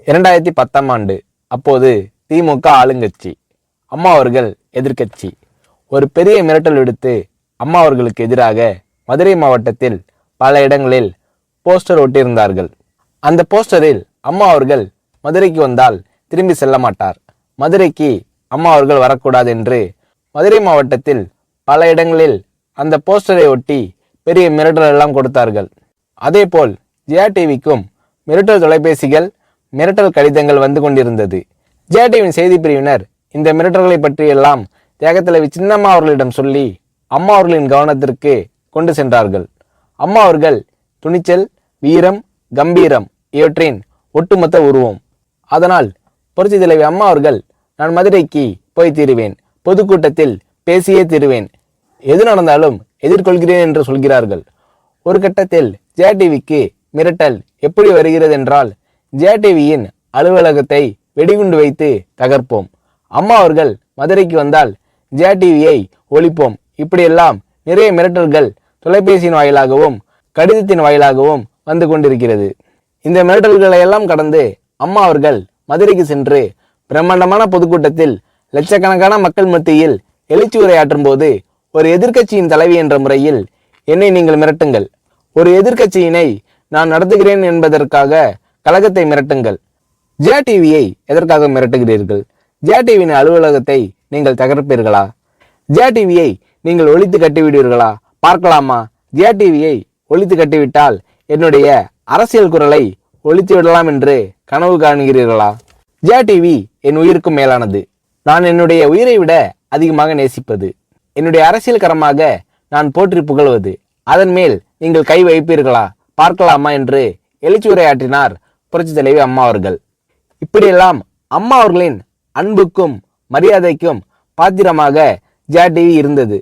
2010ஆம் ஆண்டு. அப்போது திமுக ஆளுங்கட்சி, அம்மா அவர்கள் எதிர்க்கட்சி. ஒரு பெரிய மிரட்டல் விடுத்து அம்மா அவர்களுக்கு எதிராக மதுரை மாவட்டத்தில் பல இடங்களில் போஸ்டர் ஒட்டியிருந்தார்கள். அந்த போஸ்டரில் அம்மா அவர்கள் மதுரைக்கு வந்தால் திரும்பி செல்ல மாட்டார், மதுரைக்கு அம்மா அவர்கள் வரக்கூடாது என்று மதுரை மாவட்டத்தில் பல இடங்களில் அந்த போஸ்டரை ஒட்டி பெரிய மிரட்டல் எல்லாம் கொடுத்தார்கள். அதேபோல் ஜெயா டிவிக்கும் மிரட்டல் தொலைபேசிகள், மிரட்டல் கடிதங்கள் வந்து கொண்டிருந்தது. ஜெயா டிவியின் செய்தி பிரிவினர் இந்த மிரட்டல்களை பற்றியெல்லாம் தியாகத்தலைவி சின்னம்மா அவர்களிடம் சொல்லி அம்மா அவர்களின் கவனத்திற்கு கொண்டு சென்றார்கள். அம்மா அவர்கள் துணிச்சல், வீரம், கம்பீரம் இவற்றின் ஒட்டுமொத்த உருவம். அதனால் புரட்சி தலைவி அம்மா அவர்கள், நான் மதுரைக்கு போய் தீருவேன், பொதுக்கூட்டத்தில் பேசியே தீருவேன், எது நடந்தாலும் எதிர்கொள்கிறேன் என்று சொல்கிறார்கள். ஒரு கட்டத்தில் ஜெயா டிவிக்கு மிரட்டல் எப்படி வருகிறது என்றால், ஜெயா டிவியின் அலுவலகத்தை வெடிகுண்டு வைத்து தகர்ப்போம், அம்மா அவர்கள் மதுரைக்கு வந்தால் ஜெயா டிவியை ஒழிப்போம், இப்படியெல்லாம் நிறைய மிரட்டல்கள் தொலைபேசியின் வாயிலாகவும் கடிதத்தின் வாயிலாகவும் வந்து கொண்டிருக்கிறது. இந்த மிரட்டல்களை எல்லாம் கடந்து அம்மா அவர்கள் மதுரைக்கு சென்று பிரம்மாண்டமான பொதுக்கூட்டத்தில் லட்சக்கணக்கான மக்கள் மத்தியில் எழுச்சி உரையாற்றும் போது, ஒரு எதிர்க்கட்சியின் தலைவி என்ற முறையில் என்னை நீங்கள் மிரட்டுங்கள், ஒரு எதிர்க்கட்சியினை நான் நடத்துகிறேன் என்பதற்காக கழகத்தை மிரட்டுங்கள், ஜெயா டிவியை எதற்காக மிரட்டுகிறீர்கள், ஜெயா டிவியின் அலுவலகத்தை நீங்கள் தகர்ப்பீர்களா, ஜெயா டிவியை நீங்கள் ஒழித்து கட்டிவிடுவீர்களா, பார்க்கலாமா, ஜெயா டிவியை ஒழித்து கட்டிவிட்டால் என்னுடைய அரசியல் குரலை ஒழித்து விடலாம் என்று கனவு காணுகிறீர்களா? ஜெயா டிவி என் உயிருக்கும் மேலானது, நான் என்னுடைய உயிரை விட அதிகமாக நேசிப்பது, என்னுடைய அரசியல் கரமாக நான் போற்றி புகழ்வது, அதன் மேல் நீங்கள் கை வைப்பீர்களா, பார்க்கலாமா என்று எழுச்சி உரையாற்றினார் புரட்சி தலைவி அம்மா அவர்கள். இப்படியெல்லாம் அம்மா அவர்களின் அன்புக்கும் மரியாதைக்கும் பாத்திரமாக ஜெயா டிவி இருந்தது.